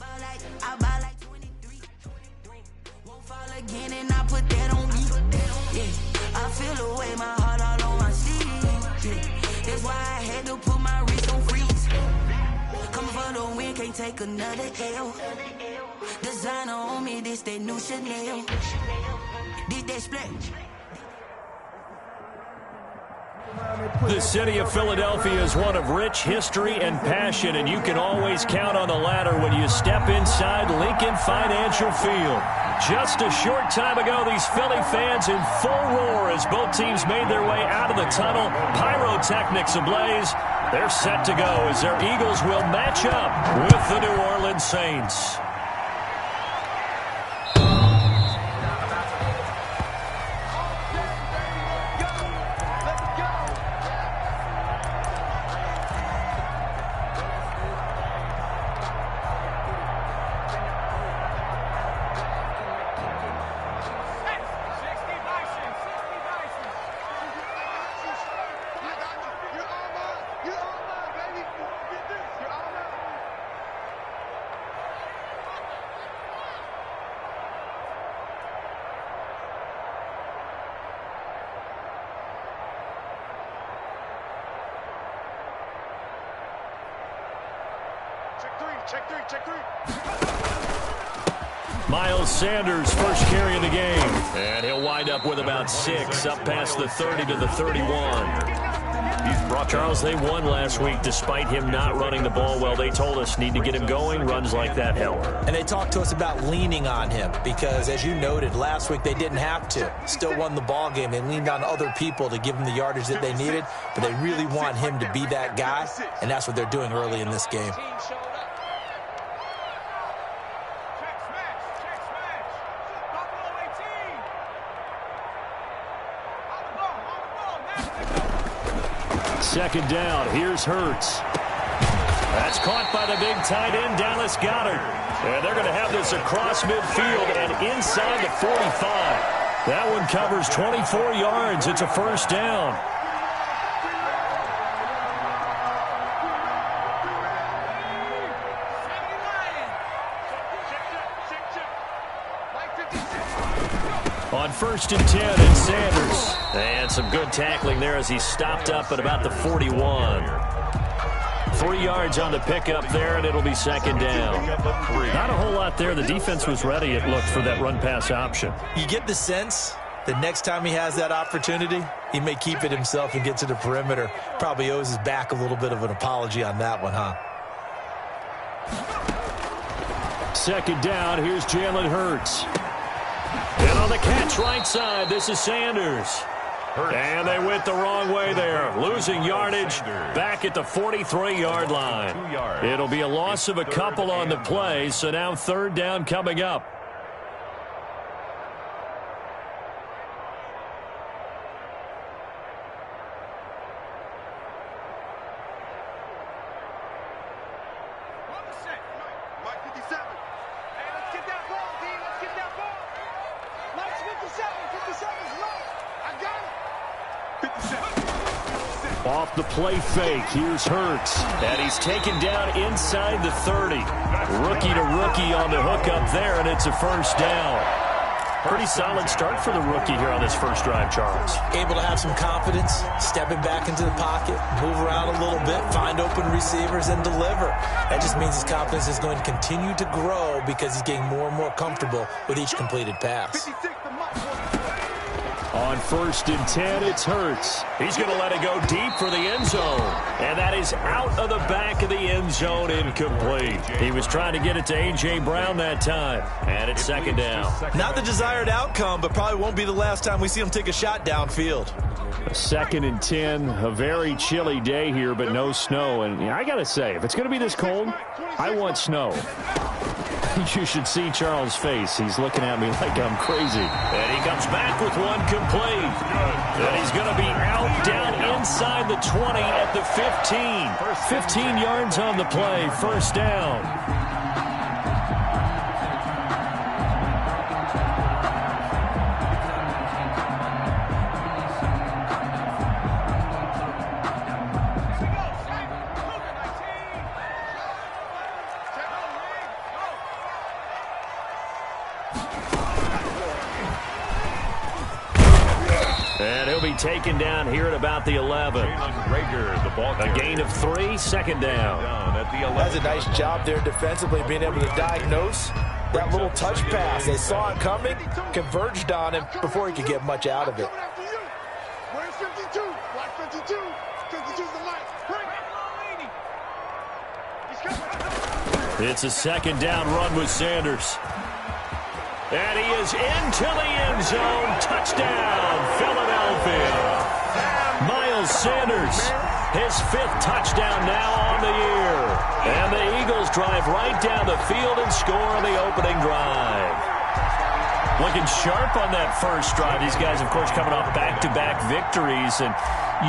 I buy like 23. Won't fall again and I put that on me. Yeah, I feel the way, my heart all on my sleeve. Yeah, that's why I had to put my wrist on freeze. Coming for the win, can't take another L. Designer on me, this that new Chanel. This that splash. The city of Philadelphia is one of rich history and passion, and you can always count on the ladder when you step inside Lincoln Financial Field. Just a short time ago, these Philly fans in full roar as both teams made their way out of the tunnel. Pyrotechnics ablaze. They're set to go as their Eagles will match up with the New Orleans Saints. Check three. Miles Sanders, first carry of the game. And he'll wind up with about 6, up past the 30 to the 31. Charles, they won last week despite him not running the ball well. They told us need to get him going. Runs like that help. And they talked to us about leaning on him because, as you noted, last week they didn't have to. Still won the ball game. They leaned on other people to give them the yardage that they needed, but they really want him to be that guy, and that's what they're doing early in this game. Second down, here's Hurts. That's caught by the big tight end, Dallas Goedert. And they're going to have this across midfield and inside the 45. That one covers 24 yards. It's a first down. On 1st and 10, it's Sanders. And some good tackling there as he stopped up at about the 41. 3 yards on the pickup there, and it'll be second down. Not a whole lot there. The defense was ready, it looked, for that run-pass option. You get the sense that next time he has that opportunity, he may keep it himself and get to the perimeter. Probably owes his back a little bit of an apology on that one, huh? Second down, here's Jalen Hurts. And on the catch right side, this is Sanders. And they went the wrong way there, losing yardage back at the 43-yard line. It'll be a loss of a couple on the play, so now third down coming up. Off the play fake, here's Hurts. And he's taken down inside the 30. Rookie to rookie on the hook up there, and it's a first down. Pretty solid start for the rookie here on this first drive, Charles. Able to have some confidence, stepping back into the pocket, move around a little bit, find open receivers, and deliver. That just means his confidence is going to continue to grow because he's getting more and more comfortable with each completed pass. On 1st and 10, it's Hurts. He's going to let it go deep for the end zone. And that is out of the back of the end zone, incomplete. He was trying to get it to A.J. Brown that time. And it's second down. Not the desired outcome, but probably won't be the last time we see him take a shot downfield. 2nd and 10, a very chilly day here, but no snow. And I got to say, if it's going to be this cold, I want snow. You should see Charles' face. He's looking at me like I'm crazy. And he comes back with one complete. And he's going to be out down inside the 20 at the 15. 15 yards on the play, first down. And he'll be taken down here at about the 11. A gain of 3, second down. That's a nice job there defensively, being able to diagnose that little touch pass. They saw it coming, converged on him before he could get much out of it. Where's 52? Black 52. 52's the light. It's a second down run with Sanders. And he is into the end zone. Touchdown, Philadelphia. Miles Sanders, his 5th touchdown now on the year. And the Eagles drive right down the field and score on the opening drive. Looking sharp on that first drive. These guys, of course, coming off back-to-back victories. And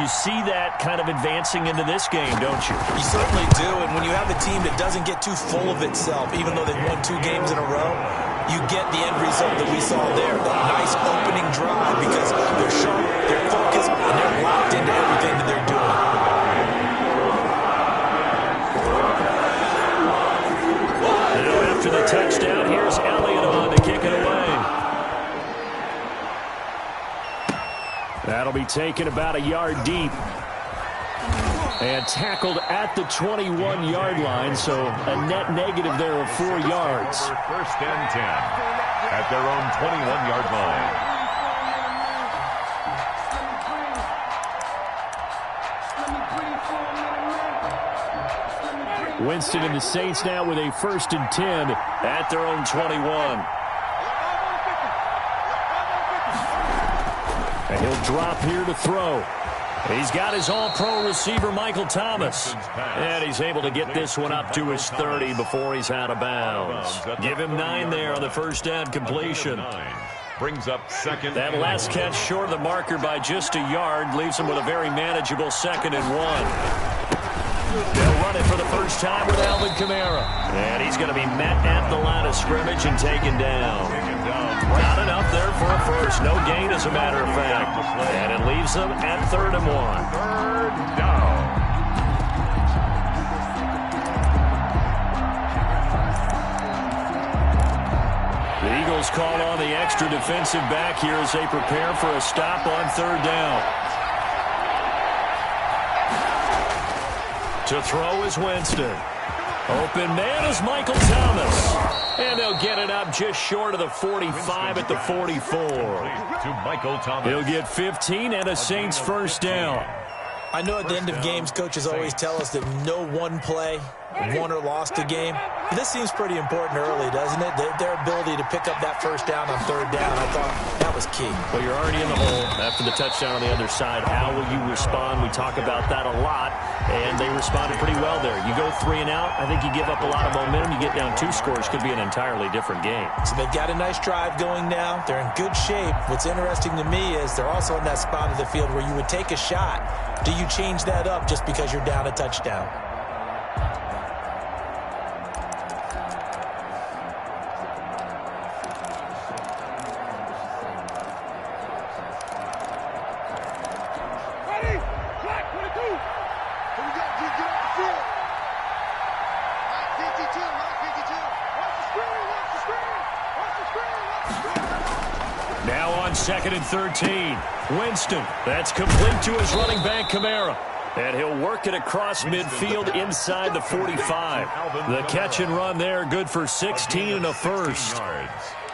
you see that kind of advancing into this game, don't you? You certainly do. And when you have a team that doesn't get too full of itself, even though they've won 2 games in a row, you get the end result that we saw there. That nice opening drive because they're sharp, they're focused, and they're locked into everything that they're doing. And after the touchdown, here's Elliott on to kick it away. That'll be taken about a yard deep. And tackled at the 21-yard line, so a net negative there of 4 yards. First and 10 at their own 21-yard line. Winston and the Saints now with a 1st and 10 at their own 21. And he'll drop here to throw. He's got his all-pro receiver, Michael Thomas. And he's able to get this one up to his 30 before he's out of bounds. Give him 9 there on the first down completion. Brings up second. That last catch short of the marker by just a yard leaves him with a very manageable 2nd and 1. They'll run it for the first time with Alvin Kamara. And he's going to be met at the line of scrimmage and taken down. Not enough there for a first. No gain, as a matter of fact. And it leaves them at 3rd and 1. 3rd down. The Eagles call on the extra defensive back here as they prepare for a stop on 3rd down. To throw is Winston. Open man is Michael Thomas. And they'll get it up just short of the 45 at the 44. To Michael Thomas. He'll get 15 and a Saints first down. I know at the end of games, coaches always tell us that no one play won or lost a game. But this seems pretty important early, doesn't it? Their ability to pick up that first down on 3rd down, I thought that was key. Well, you're already in the hole after the touchdown on the other side. How will you respond? We talk about that a lot, and they responded pretty well there. You go 3 and out, I think you give up a lot of momentum. You get down 2 scores, could be an entirely different game. So they've got a nice drive going now. They're in good shape. What's interesting to me is they're also in that spot of the field where you would take a shot. Do you change that up just because you're down a touchdown? Ready? Black 22. Here we go. Get off the field. Black 52. Black 52. Watch the screen. Watch the screen. Watch the screen. Watch the screen. Now on 2nd and 13. Winston. That's complete to his running back, Kamara. And he'll work it across midfield inside the 45. The catch and run there, good for 16 and a first.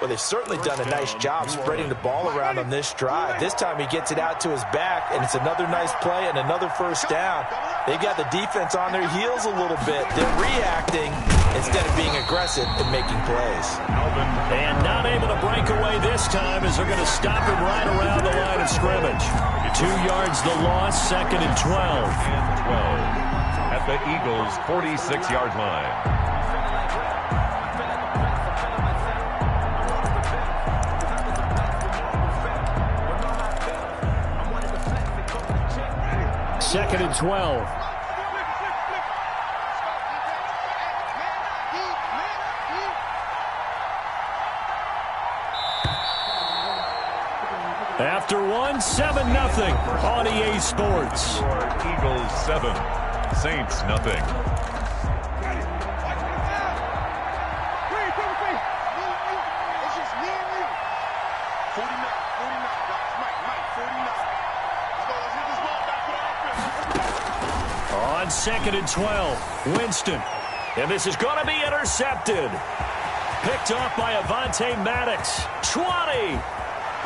Well, they've certainly done a nice job spreading the ball around on this drive. This time he gets it out to his back, and it's another nice play and another first down. They've got the defense on their heels a little bit. They're reacting instead of being aggressive and making plays. And not able to break away this time as they're going to stop him right around the line of scrimmage. 2 yards the loss, 2nd and 12. And 12 at the Eagles' 46-yard line. Second and 12. After 1, 7-0 on EA Sports. Eagles 7, Saints nothing. It's just me. on 2nd and 12. Winston. And this is going to be intercepted. Picked off by Avonte Maddox. 20.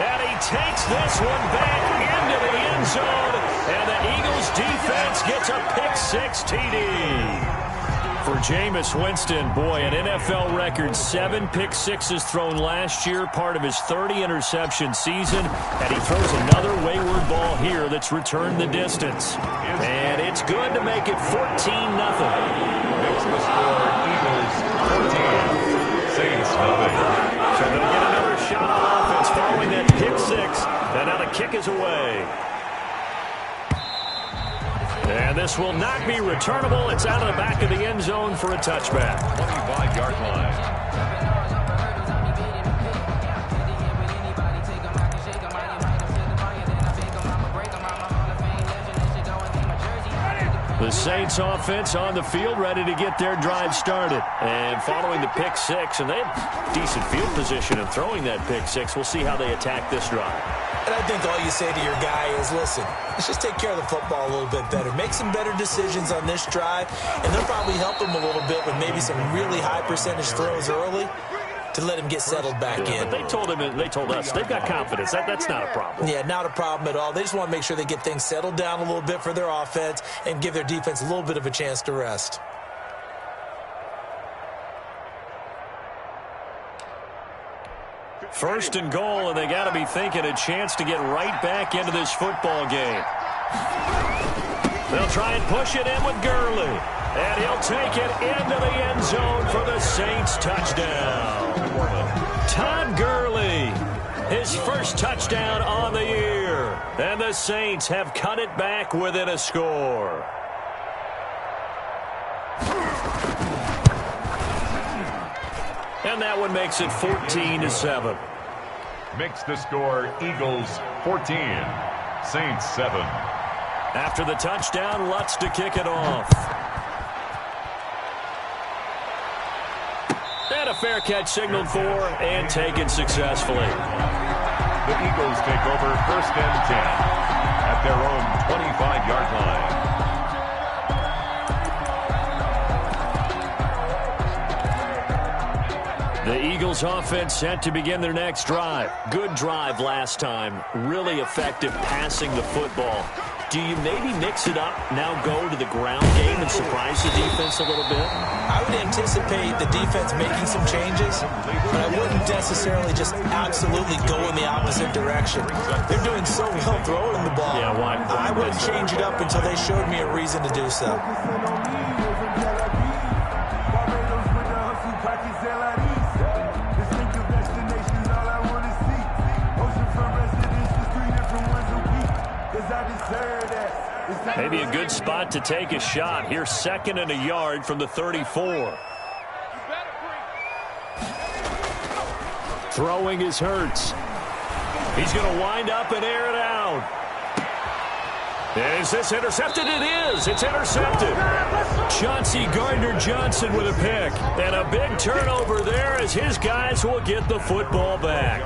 And he takes this one back into the end zone. And the Eagles defense gets a pick-6 TD. For Jameis Winston, boy, an NFL record 7 pick-6s thrown last year, part of his 30-interception season. And he throws another wayward ball here that's returned the distance. And it's good to make it 14-0. Makes the score Eagles 14, Saints nothing. So they'll get another shot on offense following that pick-6. And now the kick is away. And this will not be returnable. It's out of the back of the end zone for a touchback. 25-yard line. The Saints offense on the field, ready to get their drive started. And following the pick-6, and they have decent field position in throwing that pick-6. We'll see how they attack this drive. And I think all you say to your guy is, listen, let's just take care of the football a little bit better. Make some better decisions on this drive, and they'll probably help him a little bit with maybe some really high percentage throws early to let him get settled back in. But they told us they've got confidence. That's not a problem. Yeah, not a problem at all. They just want to make sure they get things settled down a little bit for their offense and give their defense a little bit of a chance to rest. First and goal, and they got to be thinking a chance to get right back into this football game. They'll try and push it in with Gurley. And he'll take it into the end zone for the Saints touchdown. Todd Gurley, his first touchdown on the year. And the Saints have cut it back within a score. And that one makes it 14-7. Makes the score Eagles 14, Saints 7. After the touchdown, Lutz to kick it off. And a fair catch signaled for and taken successfully. The Eagles take over 1st and 10 at their own 25-yard line. The Eagles offense set to begin their next drive. Good drive last time. Really effective passing the football. Do you maybe mix it up, now go to the ground game and surprise the defense a little bit? I would anticipate the defense making some changes, but I wouldn't necessarily just absolutely go in the opposite direction. They're doing so well throwing the ball. Yeah, why? I wouldn't change it up until they showed me a reason to do so. Maybe a good spot to take a shot. Here, 2nd and a yard from the 34. Throwing is Hurts. He's going to wind up and air it out. Is this intercepted? It is. It's intercepted. Chauncey Gardner-Johnson with a pick. And a big turnover there as his guys will get the football back.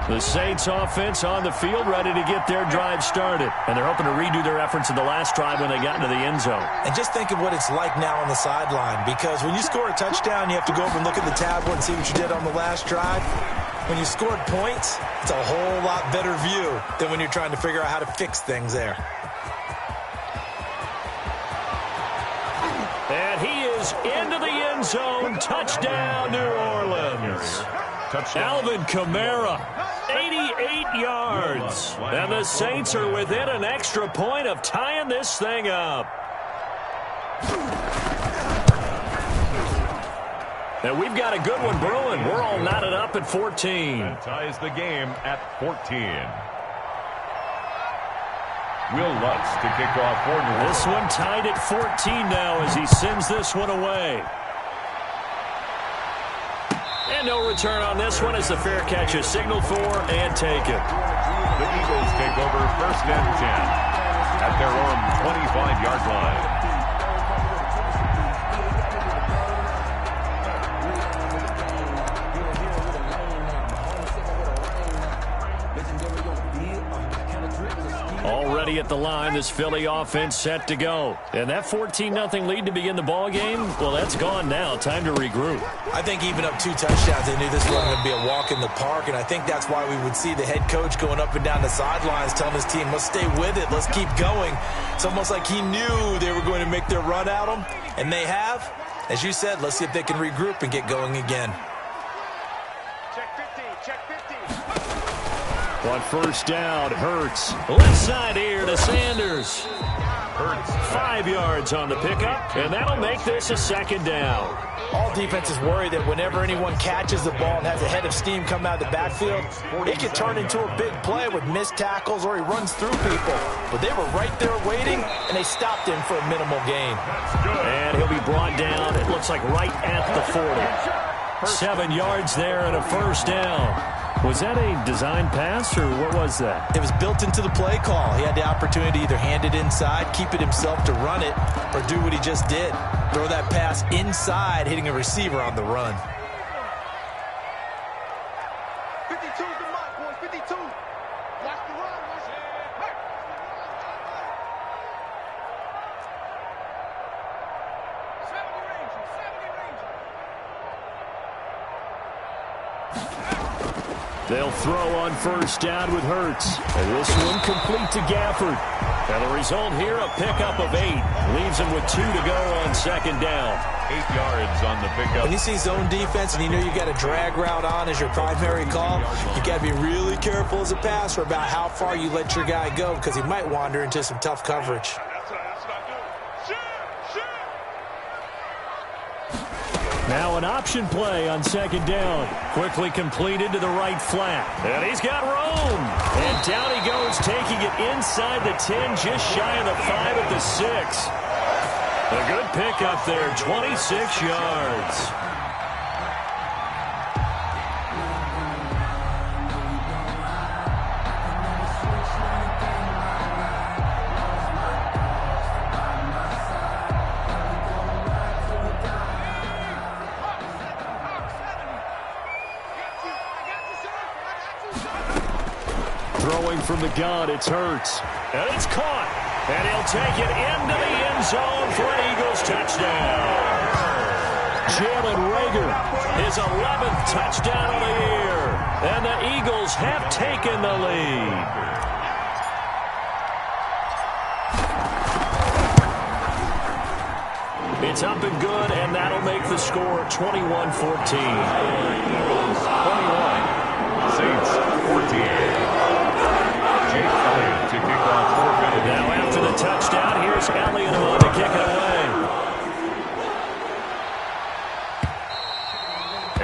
The Saints offense on the field ready to get their drive started. And they're hoping to redo their efforts in the last drive when they got into the end zone. And just think of what it's like now on the sideline, because when you score a touchdown, you have to go over and look at the tablet and see what you did on the last drive. When you scored points, it's a whole lot better view than when you're trying to figure out how to fix things there. And he is into the end zone. Touchdown, New Orleans. Alvin Kamara, 88 yards. And the Saints are within an extra point of tying this thing up. And we've got a good one brewing. We're all knotted up at 14. That ties the game at 14. Will Lutz to kick off for New Orleans. This one tied at 14 now as he sends this one away. And no return on this one as the fair catch is signaled for and taken. The Eagles take over 1st and 10 at their own 25-yard line. at the line. This Philly offense set to go. And that 14-0 lead to begin the ball game, well, that's gone now. Time to regroup. I think even up 2 touchdowns, they knew this wasn't going to be a walk in the park, and I think that's why we would see the head coach going up and down the sidelines telling his team, let's stay with it, let's keep going. It's almost like he knew they were going to make their run at him, and they have. As you said, let's see if they can regroup and get going again. Check 50, check 50. On first down, Hurts. Left side here to Sanders. Hurts 5 yards on the pickup, and that'll make this a second down. All defenses worry that whenever anyone catches the ball and has a head of steam come out of the backfield, it can turn into a big play with missed tackles or he runs through people. But they were right there waiting, and they stopped him for a minimal gain. And he'll be brought down, it looks like right at the 40. 7 yards there and a first down. Was that a design pass, or what was that? It was built into the play call. He had the opportunity to either hand it inside, keep it himself to run it, or do what he just did. Throw that pass inside, hitting a receiver on the run. 52's the mark, boys. 52. Watch the run. Watch it. They'll throw on first down with Hurts. And this one complete to Gafford. And the result here, a pickup of 8. Leaves him with 2 to go on second down. 8 yards on the pickup. When you see zone defense and you know you got a drag route on as your primary call, you got to be really careful as a passer about how far you let your guy go because he might wander into some tough coverage. Now an option play on second down. Quickly completed to the right flat. And he's got room. And down he goes, taking it inside the 10, just shy of the 5 at the 6. A good pickup there, 26 yards. Throwing from the gun, it's Hurts. And it's caught. And he'll take it into the end zone for an Eagles touchdown. Jalen Reagor, his 11th touchdown of the year. And the Eagles have taken the lead. It's up and good, and that'll make the score 21-14. Eagles 21, Saints 14. To kick off for Philadelphia. Now after the touchdown, here's Elliott on to kick it away.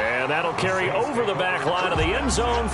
And that'll carry over the back line of the end zone.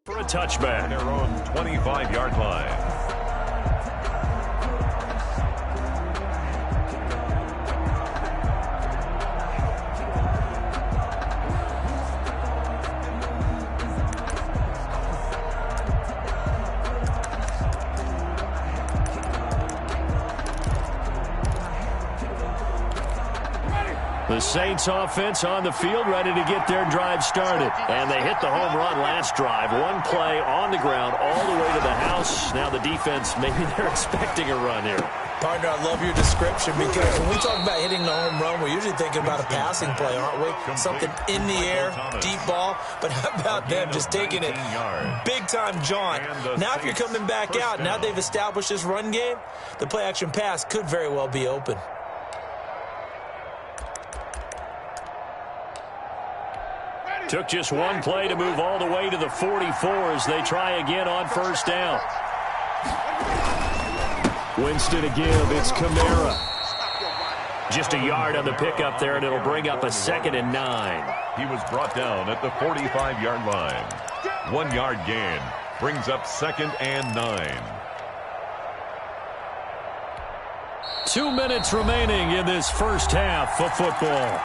For a touchback. Their own 25-yard line. The Saints offense on the field, ready to get their drive started. And they hit the home run last drive. One play on the ground all the way to the house. Now the defense, maybe they're expecting a run here. Partner, I love your description because when we talk about hitting the home run, we're usually thinking about a passing play, aren't we? Something in the air, deep ball. But how about them just taking it big-time jaunt? Now if you're coming back out, now they've established this run game, the play-action pass could very well be open. Took just one play to move all the way to the 44 as they try again on first down. Winston to give. It's Kamara. Just a yard on the pickup there, and it'll bring up a 2nd and 9. He was brought down at the 45-yard line. 1-yard gain brings up 2nd and 9. 2 minutes remaining in this first half of football.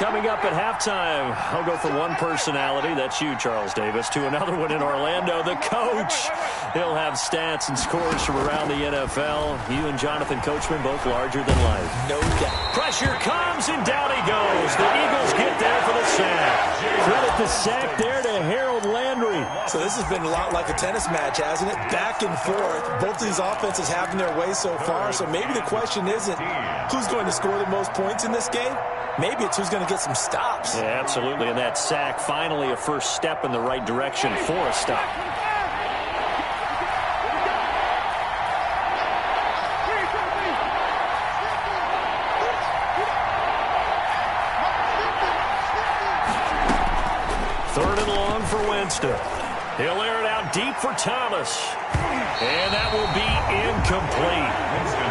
Coming up at halftime, I'll go from one personality, that's you, Charles Davis, to another one in Orlando, the coach. He'll have stats and scores from around the NFL. You and Jonathan Coachman, both larger than life. No doubt. Pressure comes, and down he goes. The Eagles get there for the sack. Credit the sack there to Harold Landry. So this has been a lot like a tennis match, hasn't it? Back and forth. Both these offenses having their way so far. So maybe the question isn't who's going to score the most points in this game. Maybe it's who's going to get some stops. Yeah, absolutely. And that sack, finally a first step in the right direction for a stop. Third and long for Winston. He'll air it out deep for Thomas. And that will be incomplete.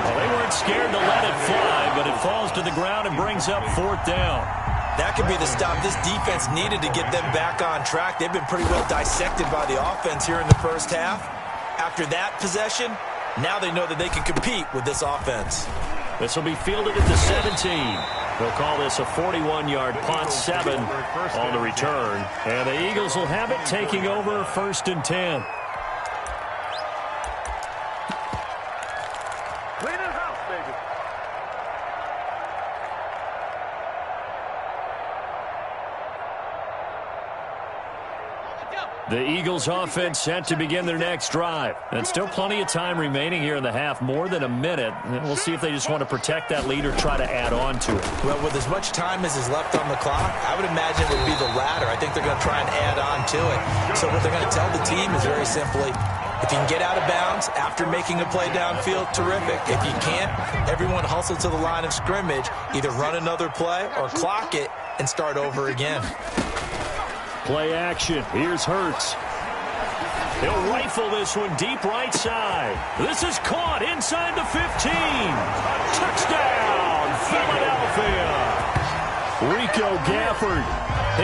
Well, they weren't scared to let it fly, but it falls to the ground and brings up 4th down. That could be the stop this defense needed to get them back on track. They've been pretty well dissected by the offense here in the first half. After that possession, now they know that they can compete with this offense. This will be fielded at the 17. They'll call this a 41-yard punt, 7 on the return. And the Eagles will have it, taking over 1st and 10. The Eagles offense set to begin their next drive. And still plenty of time remaining here in the half, more than a minute. And we'll see if they just want to protect that lead or try to add on to it. Well, with as much time as is left on the clock, I would imagine it would be the latter. I think they're going to try and add on to it. So what they're going to tell the team is very simply, if you can get out of bounds after making a play downfield, terrific. If you can't, everyone hustle to the line of scrimmage, either run another play or clock it and start over again. Play action. Here's Hurts. He'll rifle this one deep right side. This is caught inside the 15. Touchdown, Philadelphia. Rico Gafford,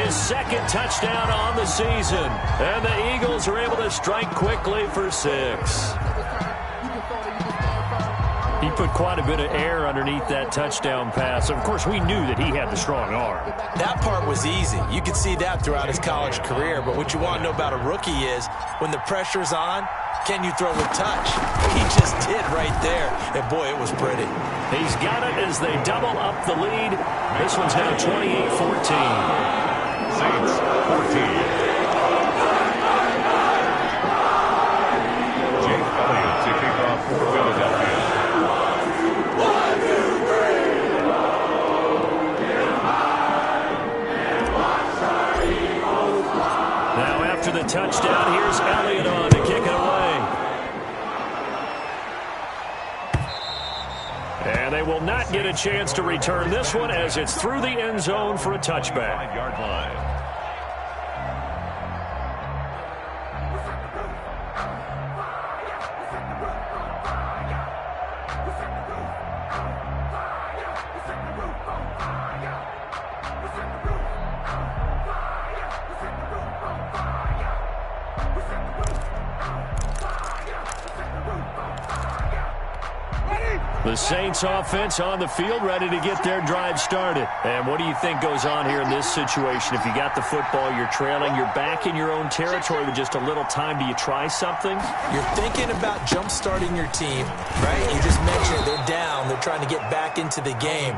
his 2nd touchdown on the season. And the Eagles are able to strike quickly for 6. He put quite a bit of air underneath that touchdown pass. Of course, we knew that he had the strong arm. That part was easy. You could see that throughout his college career. But what you want to know about a rookie is when the pressure's on, can you throw with touch? He just did right there. And, boy, it was pretty. He's got it as they double up the lead. This one's now 28-14. Saints 14. Jake Elliott to kick off for Philadelphia. After the touchdown, here's Elliott on to kick it away. And they will not get a chance to return this one as it's through the end zone for a touchback. 5-yard line. The Saints offense on the field, ready to get their drive started. And what do you think goes on here in this situation? If you got the football, you're trailing, you're back in your own territory with just a little time. Do you try something? You're thinking about jump-starting your team, right? You just mentioned they're down. They're trying to get back into the game.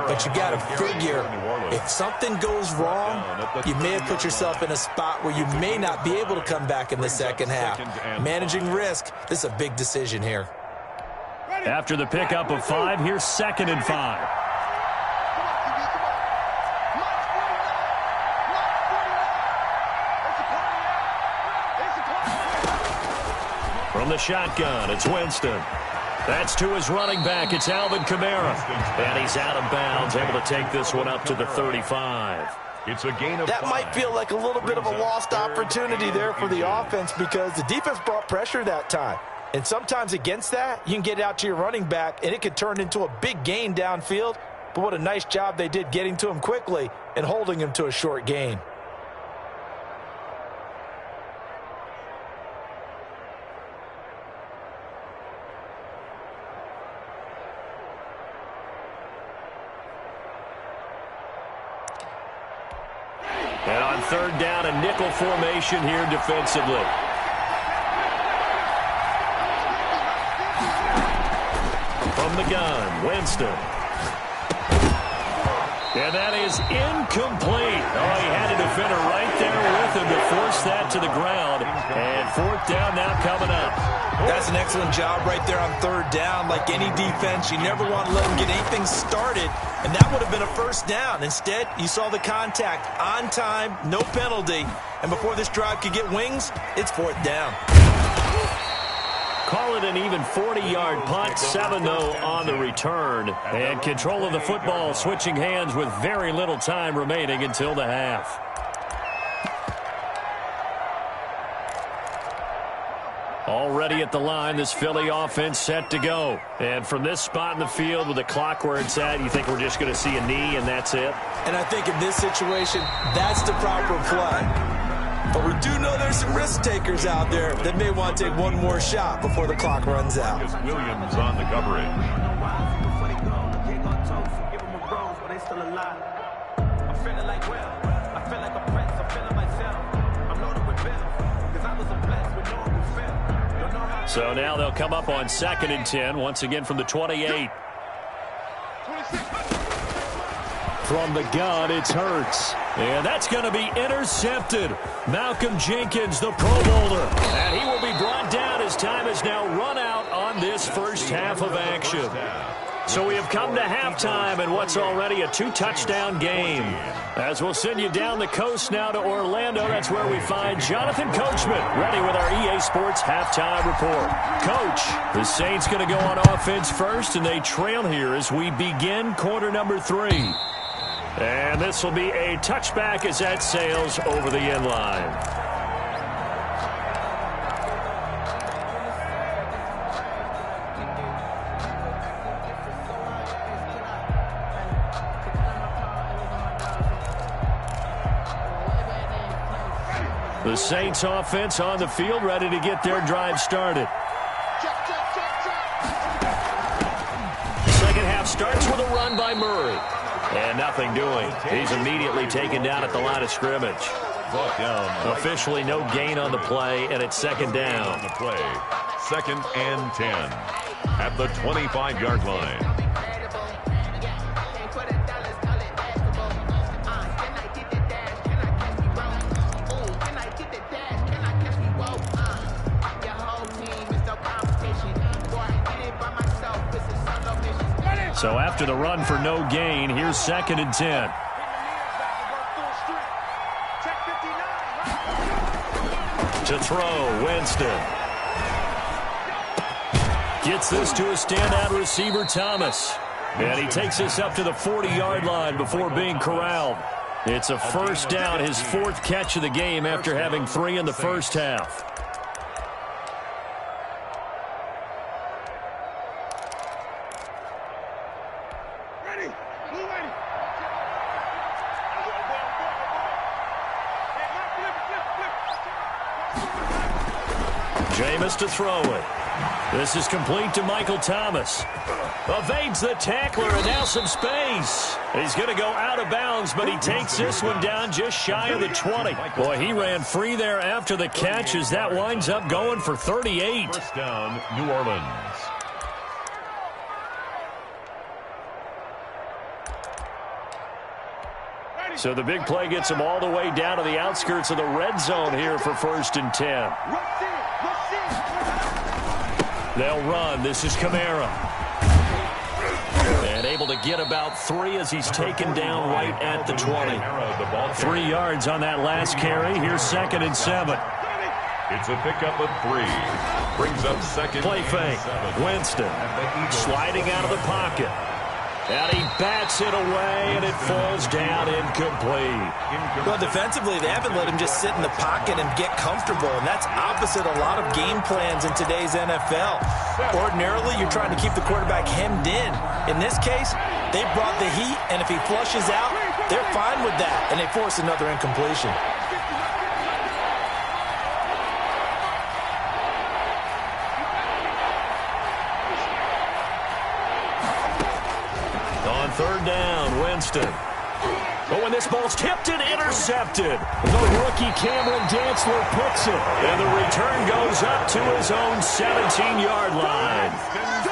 But you got to figure, if something goes wrong, you may have put yourself in a spot where you may not be able to come back in the second half. Managing risk, this is a big decision here. After the pickup of 5, here's 2nd and 5. From From the shotgun, it's Winston. That's to his running back. It's Alvin Kamara. And he's out of bounds, able to take this one up to the 35. It's a gain of That 5. might feel like a little bit of a lost opportunity there for the offense because the defense brought pressure that time. And sometimes against that, you can get it out to your running back, and it could turn into a big gain downfield. But what a nice job they did getting to him quickly and holding him to a short gain. And on third down, a nickel formation here defensively. From the gun, Winston. And that is incomplete. Oh, he had a defender right there with him to force that to the ground. And fourth down now coming up. That's an excellent job right there on third down. Like any defense, you never want to let them get anything started. And that would have been a first down. Instead, you saw the contact on time, no penalty. And before this drive could get wings, it's fourth down. Call it an even 40-yard punt, 7-0 on the return. And control of the football switching hands with very little time remaining until the half. Already at the line, this Philly offense set to go. And from this spot in the field with the clock where it's at, you think we're just going to see a knee and that's it? And I think in this situation, that's the proper play. But we do know there's some risk takers out there that may want to take one more shot before the clock runs out. Williams on the coverage. So now they'll come up on 2nd and 10, once again from the 28. From the gun, it's Hurts. And that's going to be intercepted. Malcolm Jenkins, the Pro Bowler. And he will be brought down as time has now run out on this first half of action. So we have come to halftime in what's already a 2-touchdown game. As we'll send you down the coast now to Orlando, that's where we find Jonathan Coachman ready with our EA Sports halftime report. Coach, the Saints going to go on offense first, and they trail here as we begin quarter number 3. And this will be a touchback as that sails over the end line. The Saints offense on the field, ready to get their drive started. Second half starts with a run by Murray. And nothing doing. He's immediately taken down at the line of scrimmage. Officially no gain on the play, and it's second down. On the play, 2nd and 10 at the 25-yard line. So after the run for no gain, here's 2nd and 10. To throw, Winston. Gets this to a standout receiver, Thomas. And he takes this up to the 40-yard line before being corralled. It's a first down, his 4th catch of the game after having 3 in the first half. Jameis to throw it. This is complete to Michael Thomas. Evades the tackler, and now some space. He's going to go out of bounds, but he takes this one down just shy of the 20. Boy, he ran free there after the catch as that winds up going for 38. First down, New Orleans. So the big play gets him all the way down to the outskirts of the red zone here for 1st and 10. They'll run. This is Kamara. And able to get about 3 as he's taken down right at the 20. 3 yards on that last carry. Here's 2nd and 7. It's a pickup of 3. Brings up second. Play fake. Winston sliding out of the pocket. And he bats it away, and it falls down incomplete. Well, defensively, they haven't let him just sit in the pocket and get comfortable, and that's opposite a lot of game plans in today's NFL. Ordinarily, you're trying to keep the quarterback hemmed in. In this case, they brought the heat, and if he flushes out, they're fine with that, and they force another incompletion. Third down, Winston. But when this ball's tipped and intercepted, the rookie Cameron Dantzler picks it. And the return goes up to his own 17-yard line.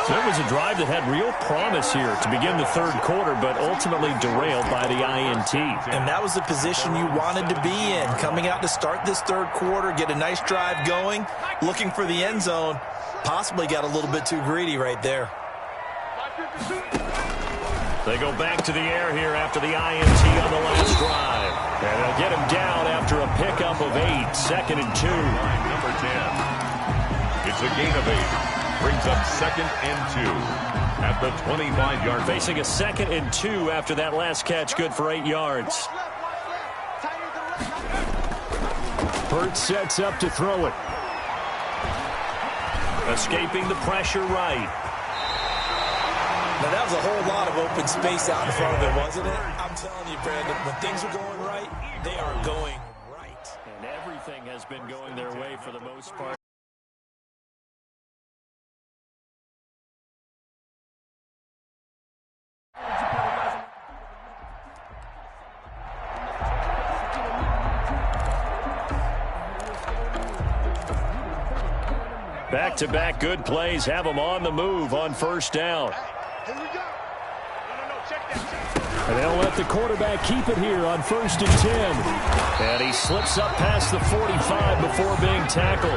So it was a drive that had real promise here to begin the third quarter, but ultimately derailed by the INT. And that was the position you wanted to be in. Coming out to start this third quarter, get a nice drive going, looking for the end zone. Possibly got a little bit too greedy right there. They go back to the air here after the INT on the last drive. And they'll get him down after a pickup of 8. 2nd and 2. Line number 10. It's a gain of 8. Brings up 2nd and 2 at the 25-yard line. Facing a 2nd and 2 after that last catch, good for 8 yards. Hurts sets up to throw it. Escaping the pressure right. Now, that was a whole lot of open space out in front of him, wasn't it? I'm telling you, Brandon, when things are going right, they are going right. And everything has been going their way for the most part. Back-to-back good plays have them on the move on first down. Here we go. No, check that. And they'll let the quarterback keep it here on 1st and 10. And he slips up past the 45 before being tackled.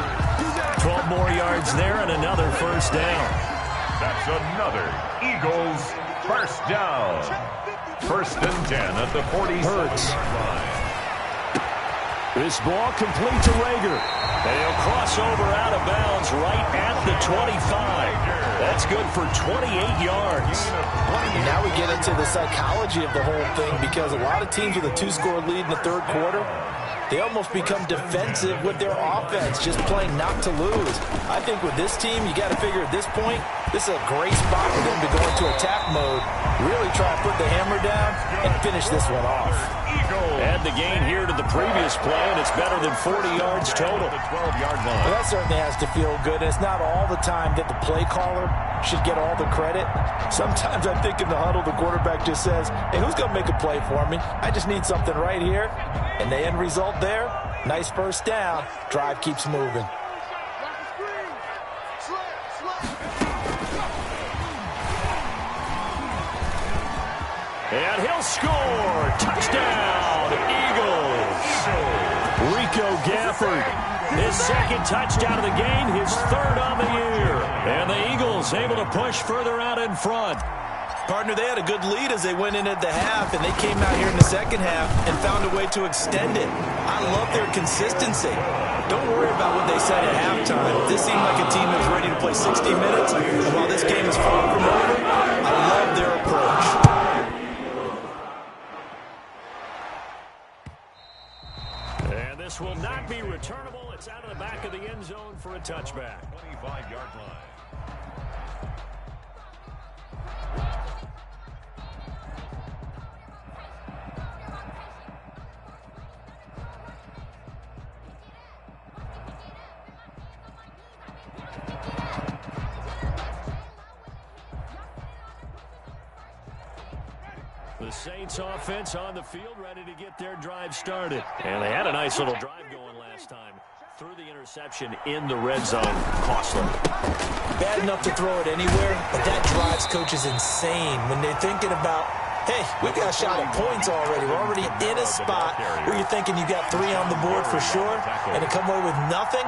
12 more yards there and another first down. That's another Eagles first down. 1st and 10 at the 47-yard line. This ball complete to Rager. And he'll cross over out of bounds right at the 25. That's good for 28 yards. And now we get into the psychology of the whole thing, because a lot of teams with a 2-score lead in the third quarter, they almost become defensive with their offense, just playing not to lose. I think with this team, you got to figure at this point, this is a great spot for them to go into attack mode, really try to put the hammer down and finish this one off. Add the gain here to the previous play, and it's better than 40 yards total. The 12-yard line. Well, that certainly has to feel good. It's not all the time that the play caller should get all the credit. Sometimes I think in the huddle, the quarterback just says, hey, who's going to make a play for me? I just need something right here. And the end result there, nice first down. Drive keeps moving. And he'll score. Touchdown, Eagles. Rico Gafford, his 2nd touchdown of the game, his 3rd on the year. And the Eagles able to push further out in front. Partner, they had a good lead as they went in at the half, and they came out here in the second half and found a way to extend it. I love their consistency. Don't worry about what they said at halftime. This seemed like a team that was ready to play 60 minutes, and while this game is far from over, I love their approach. And this will not be returnable. It's out of the back of the end zone for a touchback. 25-yard line. The Saints offense on the field, ready to get their drive started. And they had a nice little drive going last time. Threw the interception in the red zone. Costly. Bad enough to throw it anywhere, but that drives coaches insane when they're thinking about, hey, we got a shot at points already. We're already in a spot where you're thinking you got 3 on the board for sure, and to come away with nothing,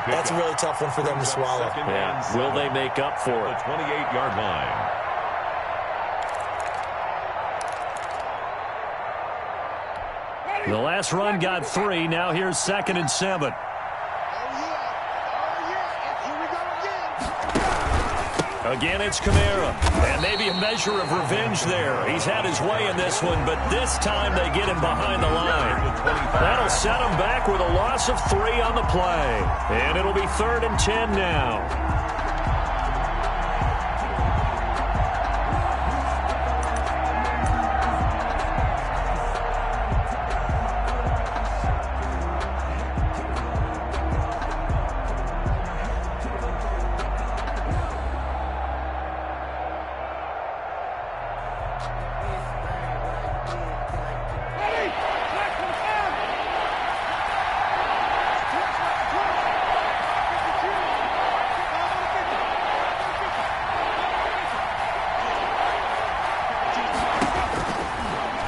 that's a really tough one for them to swallow. Yeah. Will they make up for it? The 28-yard line. The last run got 3. Now here's 2nd and 7. Again, it's Kamara. And maybe a measure of revenge there. He's had his way in this one, but this time they get him behind the line. That'll set him back with a loss of 3 on the play. And it'll be 3rd and 10 now.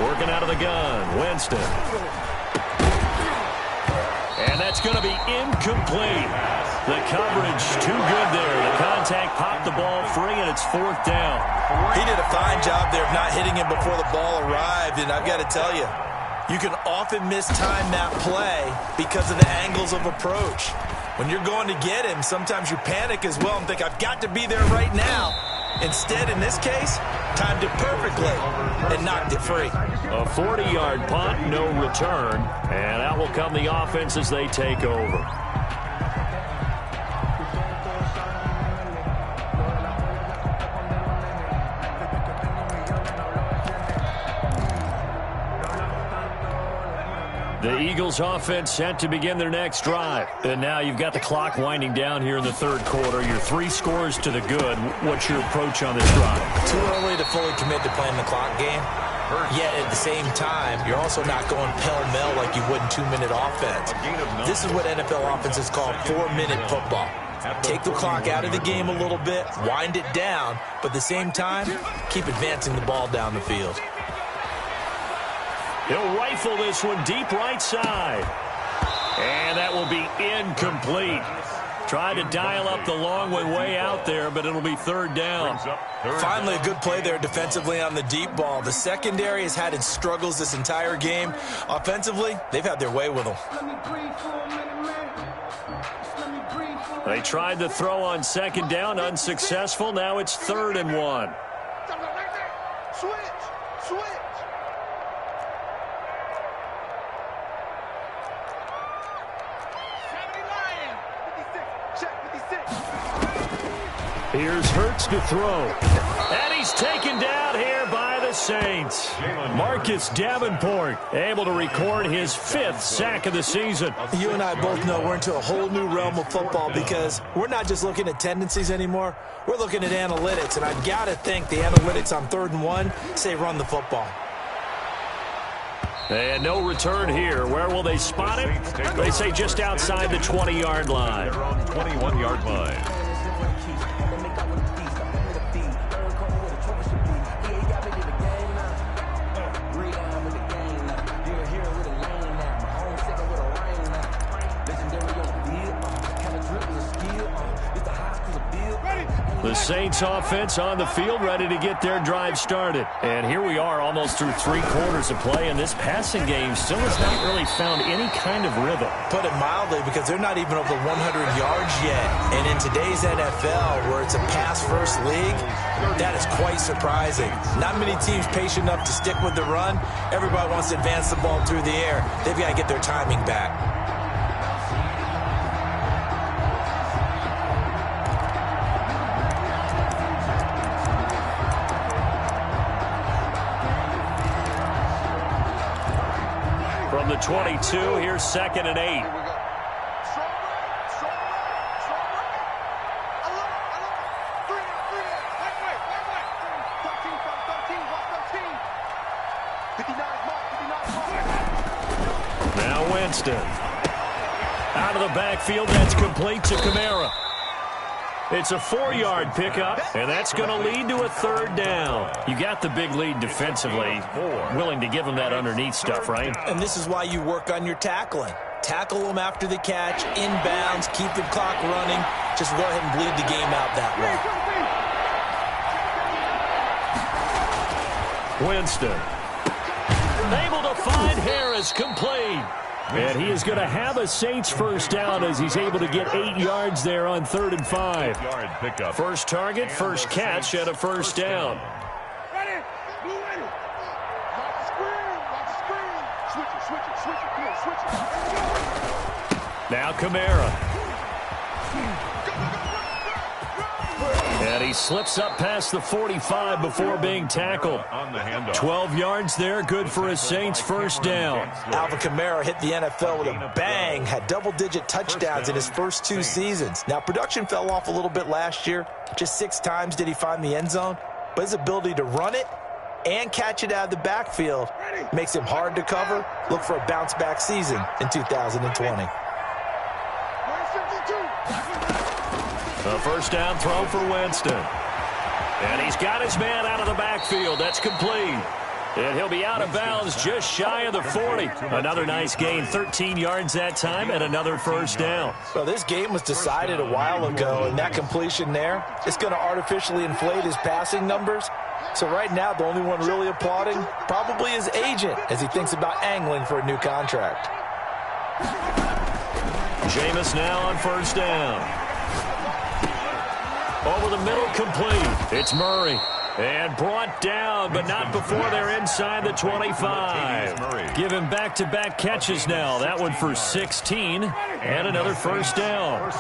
Working out of the gun, Winston. And that's going to be incomplete. The coverage too good there. The contact popped the ball free, and it's 4th down. He did a fine job there of not hitting him before the ball arrived, and I've got to tell you, you can often mistime that play because of the angles of approach. When you're going to get him, sometimes you panic as well and think, I've got to be there right now. Instead, in this case, timed it perfectly and knocked it free. A 40-yard punt, no return, and out will come the offense as they take over. The Eagles offense set to begin their next drive. And now you've got the clock winding down here in the 3rd quarter. You're 3 scores to the good. What's your approach on this drive? Too early to fully commit to playing the clock game. Yet at the same time, you're also not going pell-mell like you would in 2-minute offense. This is what NFL offenses call 4-minute football. Take the clock out of the game a little bit, wind it down, but at the same time, keep advancing the ball down the field. He'll rifle this one deep right side. And that will be incomplete. Tried to dial up the long one way out there, but it'll be 3rd down. Finally, a good play there defensively on the deep ball. The secondary has had its struggles this entire game. Offensively, they've had their way with them. They tried to throw on 2nd down, unsuccessful. Now it's 3rd and 1. Switch. Here's Hurts to throw. And he's taken down here by the Saints. Marcus Davenport able to record his 5th sack of the season. You and I both know we're into a whole new realm of football because we're not just looking at tendencies anymore. We're looking at analytics, and I've got to think the analytics on 3rd and 1 say run the football. And no return here. Where will they spot it? They say just outside the 20-yard line. They're on the 21-yard line. The Saints offense on the field ready to get their drive started. And here we are almost through 3 quarters of play, and this passing game still has not really found any kind of rhythm. Put it mildly, because they're not even over 100 yards yet. And in today's NFL, where it's a pass-first league, that is quite surprising. Not many teams patient enough to stick with the run. Everybody wants to advance the ball through the air. They've got to get their timing back. From the 22, here's 2nd and 8. Now Winston. Out of the backfield, that's complete to Kamara. It's a 4-yard pickup, and that's going to lead to a 3rd down. You got the big lead defensively. Willing to give them that underneath stuff, right? And this is why you work on your tackling. Tackle them after the catch, inbounds, keep the clock running. Just go ahead and bleed the game out that way. Winston. Able to find Harris complete. And he is going to have a Saints first down as he's able to get 8 yards there on 3rd and 5. First target, first catch, and a first down. Ready? Blue ready. Watch the screen. Watch the screen. Switch it, switch it, switch it. Come on, switch it. Now Kamara. And he slips up past the 45 before being tackled. 12 yards there, good for a Saints first down. Alvin Kamara hit the NFL with a bang, had double-digit touchdowns in his first 2 seasons. Now, production fell off a little bit last year. Just 6 times did he find the end zone. But his ability to run it and catch it out of the backfield makes him hard to cover. Look for a bounce-back season in 2020. A first down throw for Winston. And he's got his man out of the backfield. That's complete. And he'll be out of bounds just shy of the 40. Another nice gain, 13 yards that time, and another first down. Well, this game was decided a while ago, and that completion there is going to artificially inflate his passing numbers. So right now, the only one really applauding probably his agent as he thinks about angling for a new contract. Jameis now on first down. Over the middle, complete. It's Murray. And brought down, but not before they're inside the 25. Give him back-to-back catches now. That one for 16. And another first down. A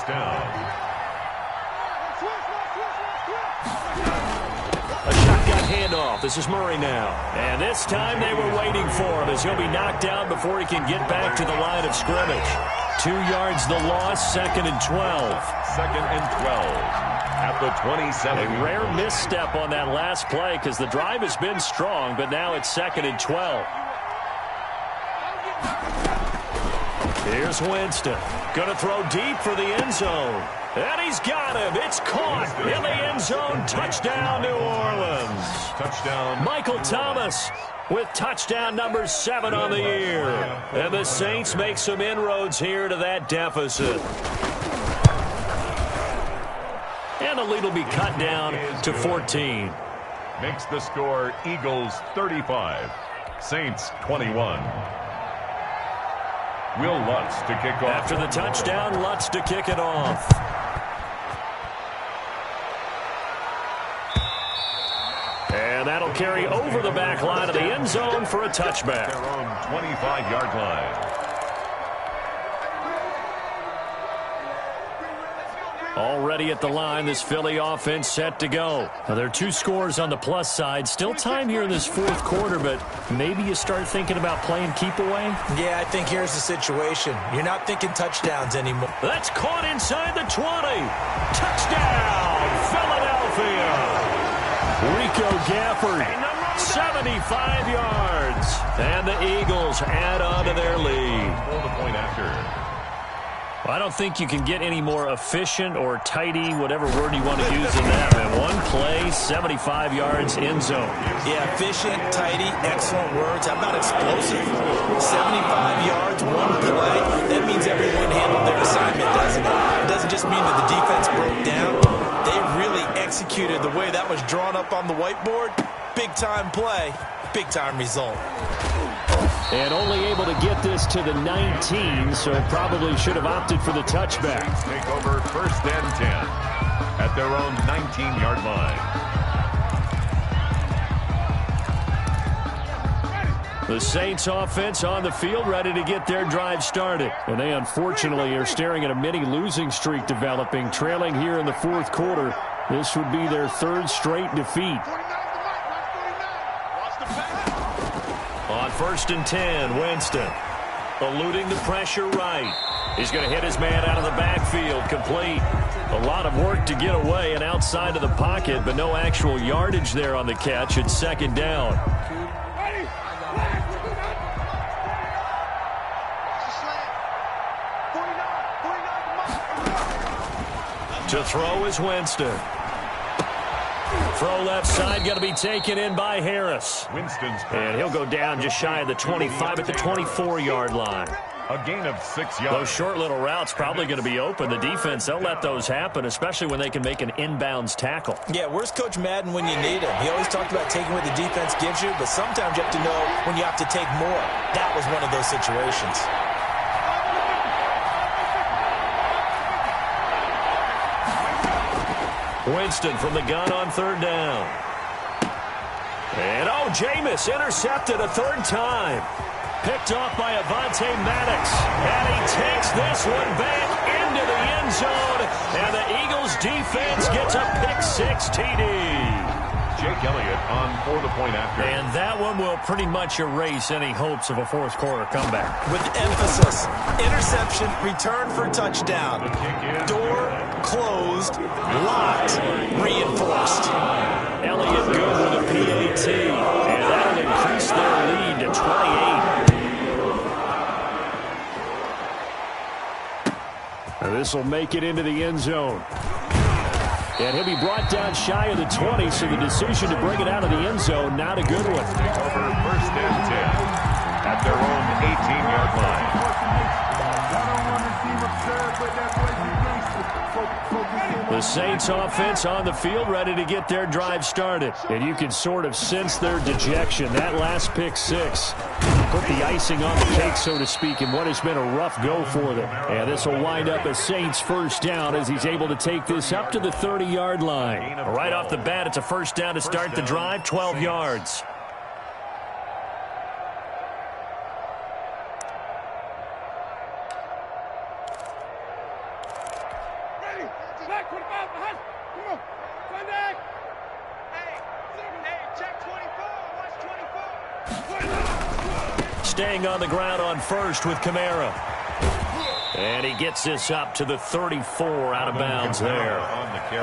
shotgun handoff. This is Murray now. And this time they were waiting for him as he'll be knocked down before he can get back to the line of scrimmage. 2 yards the loss, 2nd and 12. 2nd and 12. At the 27. A rare misstep on that last play because the drive has been strong, but now it's 2nd and 12. Here's Winston. Going to throw deep for the end zone. And he's got him. It's caught in the end zone. Touchdown, New Orleans. Touchdown. Michael Thomas with touchdown number 7 on the year. And the Saints make some inroads here to that deficit. And the lead will be cut down to 14. Makes the score Eagles 35, Saints 21. Will Lutz to kick off. After the touchdown, Lutz to kick it off. And that'll carry over the back line of the end zone for a touchback. Their own 25-yard line. Already at the line, this Philly offense set to go. Now, there are 2 scores on the plus side. Still time here in this 4th quarter, but maybe you start thinking about playing keep away? Yeah, I think here's the situation. You're not thinking touchdowns anymore. That's caught inside the 20. Touchdown, Philadelphia. Rico Gafford, 75 yards. And the Eagles add on to their lead. Hold the point after. I don't think you can get any more efficient or tidy, whatever word you want to use in that. And one play, 75 yards, end zone. Yeah, efficient, tidy, excellent words. How about explosive? 75 yards, one play. That means everyone handled their assignment, doesn't it? It doesn't just mean that the defense broke down. They really executed the way that was drawn up on the whiteboard. Big-time play, big-time result. And only able to get this to the 19, so probably should have opted for the touchback. Take over 1st and 10 at their own 19-yard line. The Saints offense on the field, ready to get their drive started. And they unfortunately are staring at a mini losing streak developing, trailing here in the 4th quarter. This would be their 3rd straight defeat. On 1st and 10, Winston eluding the pressure right. He's going to hit his man out of the backfield, complete. A lot of work to get away and outside of the pocket, but no actual yardage there on the catch. It's 2nd down. To throw is Winston. Throw left side, going to be taken in by Harris. Winston's And he'll go down just shy of the 25 at the 24-yard line. a gain of 6 yards. Those short little routes probably going to be open. The defense, they'll let those happen, especially when they can make an inbounds tackle. Yeah, where's Coach Madden when you need him? He always talked about taking what the defense gives you, but sometimes you have to know when you have to take more. That was one of those situations. Winston from the gun on third down. And, Jameis intercepted a third time. Picked off by Avonte Maddox. And he takes this one back into the end zone. And the Eagles defense gets a pick-6 TD. Jake Elliott on for the point after. And that one will pretty much erase any hopes of a fourth-quarter comeback. With emphasis, interception, return for touchdown. Door closed, locked, reinforced. Elliott good with a PAT. And that'll increase their lead to 28. And this will make it into the end zone. And he'll be brought down shy of the 20, so the decision to bring it out of the end zone, not a good one. Over first and 10 at their own 18-yard line. The Saints offense on the field, ready to get their drive started. And you can sort of sense their dejection. That last pick-6 put the icing on the cake, so to speak, in what has been a rough go for them. And this will wind up a Saints first down as he's able to take this up to the 30-yard line. Right off the bat, it's a first down to start the drive, 12 yards. Staying on the ground on first with Kamara. And he gets this up to the 34 out of bounds there.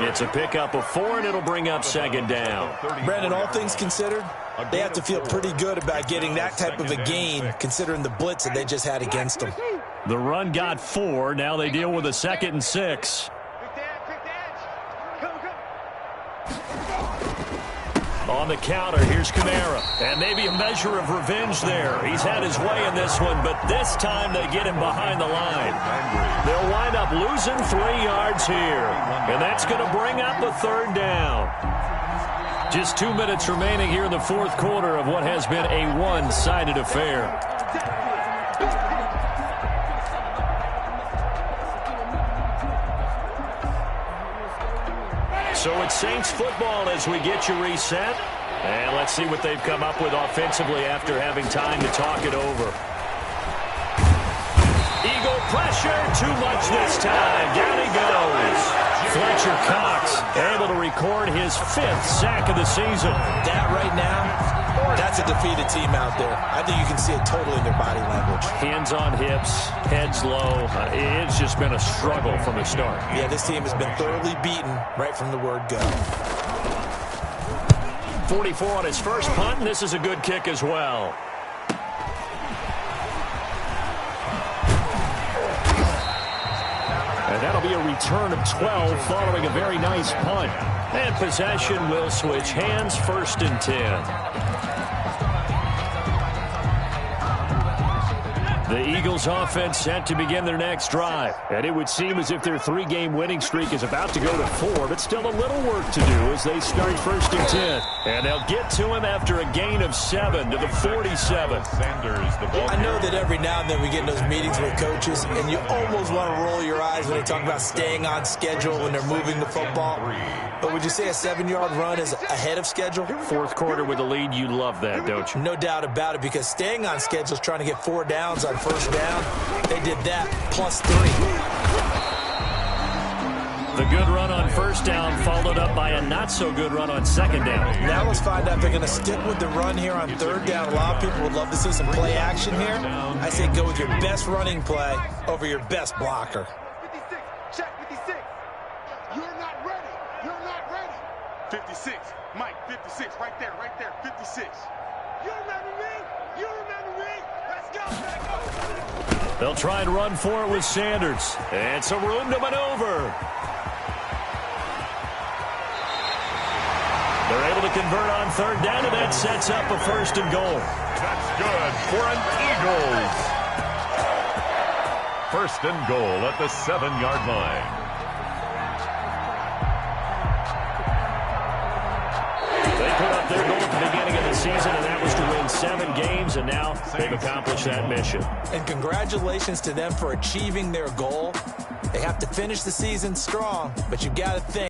It's a pickup of 4, and it'll bring up second down. Brandon, all things considered, they have to feel pretty good about getting that type of a gain, considering the blitz that they just had against them. The run got 4. Now they deal with a 2nd and 6. On the counter, here's Kamara. And maybe a measure of revenge there. He's had his way in this one, but this time they get him behind the line. They'll wind up losing 3 yards here. And that's going to bring up a third down. Just 2 minutes remaining here in the fourth quarter of what has been a one-sided affair. So it's Saints football as we get you reset. And let's see what they've come up with offensively after having time to talk it over. Eagle pressure, too much this time. Down he goes. Fletcher Cox able to record his 5th sack of the season. That right now, that's a defeated team out there. I think you can see it totally in their body language. Hands on hips, heads low. It's just been a struggle from the start. Yeah, this team has been thoroughly beaten right from the word go. 44 on his first punt, and this is a good kick as well. And that'll be a return of 12 following a very nice punt. And possession will switch hands, 1st and 10. The Eagles offense set to begin their next drive. And it would seem as if their 3-game winning streak is about to go to 4, but still a little work to do as they start 1st and 10. And they'll get to him after a gain of 7 to the 47. I know that every now and then we get in those meetings with coaches, and you almost want to roll your eyes when they talk about staying on schedule when they're moving the football. But would you say a 7-yard run is ahead of schedule? Fourth quarter with a lead, you love that, don't you? No doubt about it, because staying on schedule is trying to get 4 downs on first down. They did that plus 3. The good run on first down followed up by a not-so-good run on second down. Now let's find out if they're going to stick with the run here on third down. A lot of people would love to see some play action here. I say go with your best running play over your best blocker. 56, check 56. You're not ready. You're not ready. 56, Mike, 56, right there, 56. You remember me? You remember me? Let's go, let's go. They'll try and run for it with Sanders. And some room to maneuver. They're able to convert on third down, and that sets up a 1st and goal. That's good for an Eagles. 1st and goal at the 7-yard line. They put up their goal at the beginning of the season, and that was to win 7 games, and now they've accomplished that mission. And congratulations to them for achieving their goal. They have to finish the season strong, but you've got to think